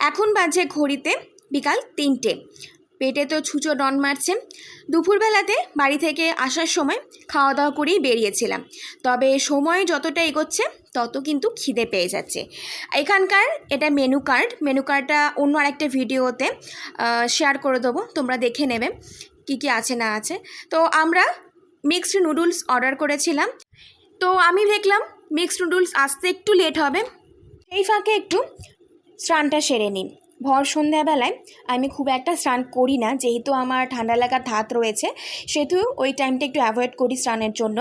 এখন বাজে ঘড়িতে বিকাল 3টে। পেটে তো ছুঁচো ডন মারছে। দুপুরবেলাতে বাড়ি থেকে আসার সময় খাওয়া দাওয়া করেই বেরিয়েছিলাম, তবে সময় যতটা এগোচ্ছে তত কিন্তু খিদে পেয়ে যাচ্ছে। এখানকার এটা মেনু কার্ডটা অন্য আরেকটা ভিডিওতে শেয়ার করে দেবো, তোমরা দেখে নেবে কি কি আছে না আছে। তো আমরা মিক্সড নুডলস অর্ডার করেছিলাম, তো আমি দেখলাম মিক্সড নুডলস আসতে একটু লেট হবে, এই ফাঁকে একটু স্নানটা সেরে নিই। ভর সন্ধ্যাবেলায় আমি খুব একটা স্নান করি না, যেহেতু আমার ঠান্ডা লাগার ধাত রয়েছে, সেহেতু ওই টাইমটা একটু অ্যাভয়েড করি স্নানের জন্য।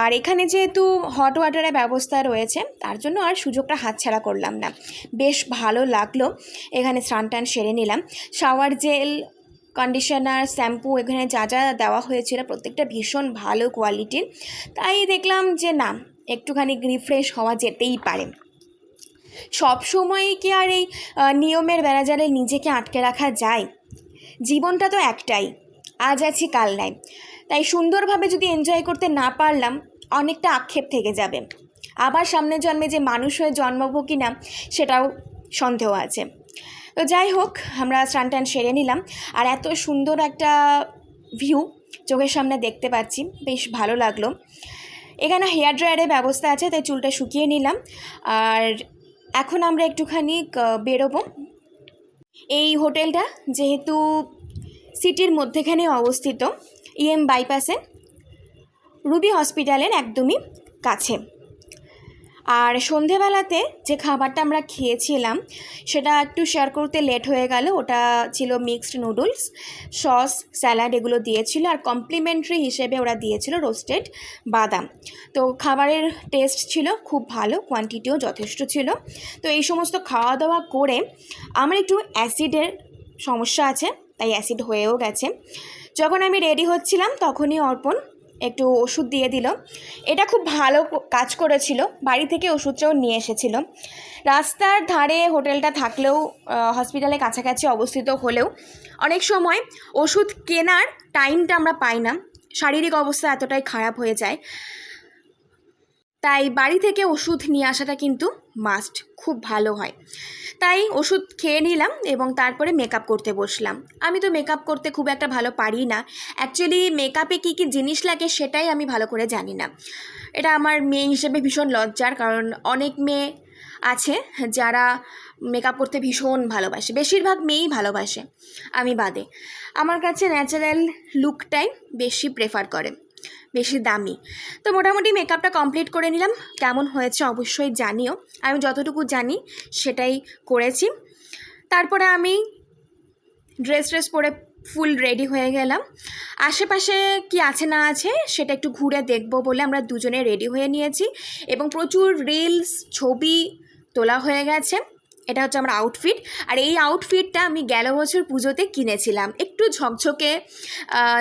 আর এখানে যেহেতু হট ওয়াটারের ব্যবস্থা রয়েছে, তার জন্য আর সুযোগটা হাতছাড়া করলাম না। বেশ ভালো লাগলো, এখানে স্নান টান সেরে নিলাম। শাওয়ার জেল, কন্ডিশনার, শ্যাম্পু, এখানে যা যা দেওয়া হয়েছিল প্রত্যেকটা ভীষণ ভালো কোয়ালিটির। তাই দেখলাম যে না, একটুখানি রিফ্রেশ হওয়া যেতেই পারে। সব সময় কি আর এই নিয়মের বেড়াজালে নিজেকে আটকে রাখা যায়? জীবনটা তো একটাই, আজ আছি কাল নাই। তাই সুন্দরভাবে যদি এনজয় করতে না পারলাম, অনেকটা আক্ষেপ থেকে যাবে। আবার সামনের জন্মে যে মানুষ হয়ে জন্মাবো কি না সেটাও সন্দেহ আছে। তো যাই হোক, আমরা স্নান টান সেরে নিলাম, আর এত সুন্দর একটা ভিউ চোখের সামনে দেখতে পাচ্ছি, বেশ ভালো লাগলো। এখানে হেয়ার ড্রায়ারের ব্যবস্থা আছে, তাই চুলটা শুকিয়ে নিলাম। আর এখন আমরা একটুখানি বেরোবো। এই হোটেলটা যেহেতু সিটির মধ্যেখানে অবস্থিত, বাইপাসে, রুবি হসপিটালের একদমই কাছে। আর সন্ধেবেলাতে যে খাবারটা আমরা খেয়েছিলাম সেটা একটু শেয়ার করতে লেট হয়ে গেল। ওটা ছিল মিক্সড নুডলস, সস, স্যালাড এগুলো দিয়েছিল, আর কমপ্লিমেন্টারি হিসেবে ওরা দিয়েছিল রোস্টেড বাদাম। তো খাবারের টেস্ট ছিল খুব ভালো, কোয়ান্টিটিও যথেষ্ট ছিল। তো এই সমস্ত খাওয়া দাওয়া করে আমার একটু অ্যাসিডের সমস্যা আছে, তাই অ্যাসিড হয়েও গেছে। যখন আমি রেডি হচ্ছিলাম তখনই অর্পণ একটু ওষুধ দিয়ে দিল। এটা খুব ভালো কাজ করেছিল, বাড়ি থেকে ওষুধটাও নিয়ে এসেছিল। রাস্তার ধারে হোটেলটা থাকলেও, হসপিটালের কাছাকাছি অবস্থিত হলেও অনেক সময় ওষুধ কেনার টাইমটা আমরা পাই না, শারীরিক অবস্থা এতটাই খারাপ হয়ে যায়। তাই বাড়ি থেকে ওষুধ নিয়ে আসাটা কিন্তু মাস্ট, খুব ভালো হয়। তাই ওষুধ খেয়ে নিলাম এবং তারপরে মেকআপ করতে বসলাম। আমি তো মেকআপ করতে খুব একটা ভালো পারি না, অ্যাকচুয়ালি মেকআপে কী কী জিনিস লাগে সেটাই আমি ভালো করে জানি না। এটা আমার মেয়ে হিসেবে ভীষণ লজ্জার, কারণ অনেক মেয়ে আছে যারা মেকআপ করতে ভীষণ ভালোবাসে, বেশিরভাগ মেয়েই ভালোবাসে, আমি বাদে। আমার কাছে ন্যাচারাল লুকটাই বেশি প্রেফার করে, বেশি দামি। তো মোটামুটি মেকআপটা কমপ্লিট করে নিলাম। কেমন হয়েছে অবশ্যই জানিও, আমি যতটুকু জানি সেটাই করেছি। তারপরে আমি ড্রেস পরে ফুল রেডি হয়ে গেলাম। আশেপাশে কি আছে না আছে সেটা একটু ঘুরে দেখবো বলে আমরা দুজনে রেডি হয়ে নিয়েছি, এবং প্রচুর রিলস, ছবি তোলা হয়ে গেছে। এটা হচ্ছে আমার আউটফিট, আর এই আউটফিটটা আমি গেল বছর পুজোতে কিনেছিলাম, একটু ঝকঝকে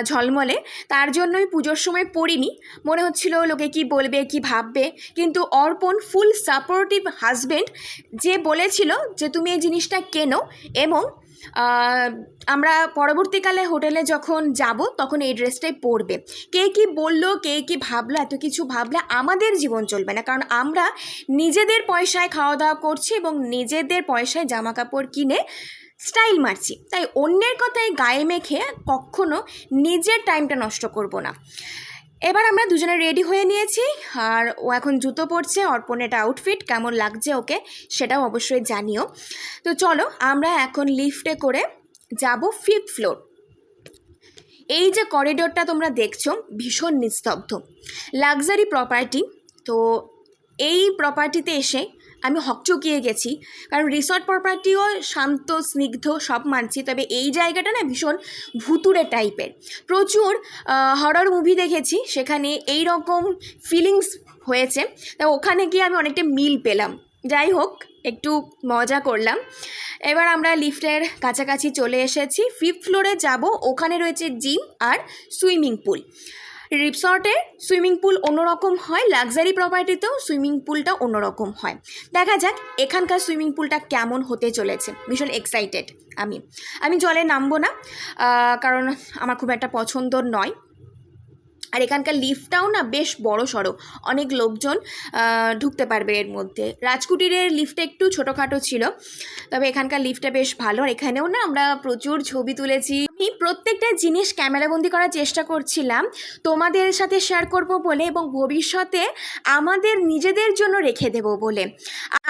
ঝলমলে। তার জন্যই পুজোর সময় পরিনি, মনে হচ্ছিল লোকে কি বলবে কি ভাববে। কিন্তু অর্পণ ফুল সাপোর্টিভ হাজব্যান্ড, যে বলেছিল যে তুমি এই জিনিসটা কেনো, এবং আমরা পরবর্তীকালে হোটেলে যখন যাব তখন এই ড্রেসটাই পরবে। কে কি বললো, কে কি ভাবলো, এত কিছু ভাবলে আমাদের জীবন চলবে না, কারণ আমরা নিজেদের পয়সায় খাওয়া দাওয়া করছি এবং নিজেদের পয়সায় জামা কাপড় কিনে স্টাইল মারছি। তাই অন্যের কথায় গায়ে মেখে কখনো নিজের টাইমটা নষ্ট করব না। এবার আমরা দুজনে রেডি হয়ে নিয়েছি, আর ও এখন জুতো পরছে। অর্পণ এটা আউটফিট কেমন লাগছে ওকে সেটাও অবশ্যই জানিও। তো চলো আমরা এখন লিফটে করে যাব 5th ফ্লোর। এই যে করিডোরটা তোমরা দেখছো ভীষণ নিস্তব্ধ, লাক্সারি প্রপার্টি। তো এই প্রপার্টিতে এসে আমি হকচকিয়ে গেছি, কারণ রিসর্ট প্রপার্টিও শান্ত স্নিগ্ধ সব মানছি, তবে এই জায়গাটা না ভীষণ ভুতুড়ে টাইপের। প্রচুর হরর মুভি দেখেছি, সেখানে এই রকম ফিলিংস হয়েছে, তা ওখানে গিয়ে আমি অনেকটা মিল পেলাম। যাই হোক, একটু মজা করলাম। এবার আমরা লিফটের কাছাকাছি চলে এসেছি, 5th ফ্লোরে যাব। ওখানে রয়েছে জিম আর সুইমিং পুল। রিসর্টে সুইমিং পুল অন্যরকম হয়, লাক্সারি প্রপার্টিতেও সুইমিং পুলটা অন্যরকম হয়। দেখা যাক এখানকার সুইমিং পুলটা কেমন হতে চলেছে, ভীষণ এক্সাইটেড আমি জলে নামবো না, কারণ আমার খুব একটা পছন্দ নয়। আর এখানকার লিফটটাও না বেশ বড় সড়ো, অনেক লোকজন ঢুকতে পারবে এর মধ্যে। রাজকুটিরের লিফটটা একটু ছোটোখাটো ছিল, তবে এখানকার লিফটটা বেশ ভালো। আর এখানেও না আমরা প্রচুর ছবি তুলেছি। আমি প্রত্যেকটা জিনিস ক্যামেরাবন্দি করার চেষ্টা করছিলাম তোমাদের সাথে শেয়ার করব বলে, এবং ভবিষ্যতে আমাদের নিজেদের জন্য রেখে দেব বলে।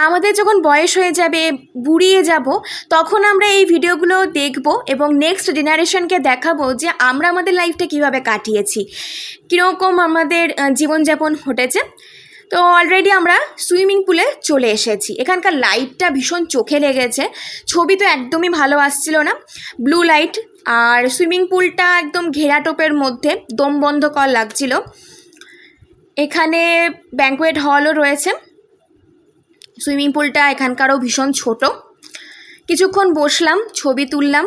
আমাদের যখন বয়স হয়ে যাবে, বুড়িয়ে যাব, তখন আমরা এই ভিডিওগুলো দেখব এবং নেক্সট জেনারেশনকে দেখাবো যে আমরা আমাদের লাইফটা কীভাবে কাটিয়েছি, কীরকম আমাদের জীবনযাপন ঘটেছে। তো অলরেডি আমরা সুইমিং পুলে চলে এসেছি। এখানকার লাইটটা ভীষণ চোখে লেগেছে, ছবি তো একদমই ভালো আসছিল না, ব্লু লাইট। আর সুইমিং পুলটা একদম ঘেরাটোপের মধ্যে, দম বন্ধ কর লাগছিল। এখানে ব্যাঙ্কোয়েট হলও রয়েছে। সুইমিং পুলটা এখানকারও ভীষণ ছোট। কিছুক্ষণ বসলাম, ছবি তুললাম,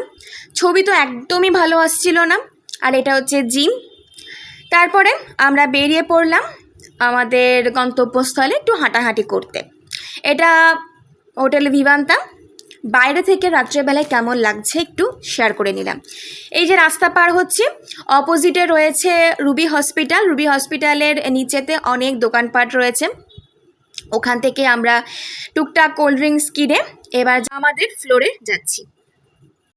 ছবি তো একদমই ভালো আসছিল না। আর এটা হচ্ছে জিম। তারপরে আমরা বেরিয়ে পড়লাম আমাদের গন্তব্যস্থলে একটু হাঁটাহাঁটি করতে। এটা হোটেল ভিভান্তা। বাইরে থেকে রাত্রেবেলায় কেমন লাগছে একটু শেয়ার করে নিলাম। এই যে রাস্তা পার হচ্ছে, অপোজিটে রয়েছে রুবি হসপিটাল। রুবি হসপিটালের নিচেতে অনেক দোকানপাট রয়েছে। ওখান থেকে আমরা টুকটাক কোল্ড ড্রিঙ্কস কিনে এবার আমাদের ফ্লোরে যাচ্ছি।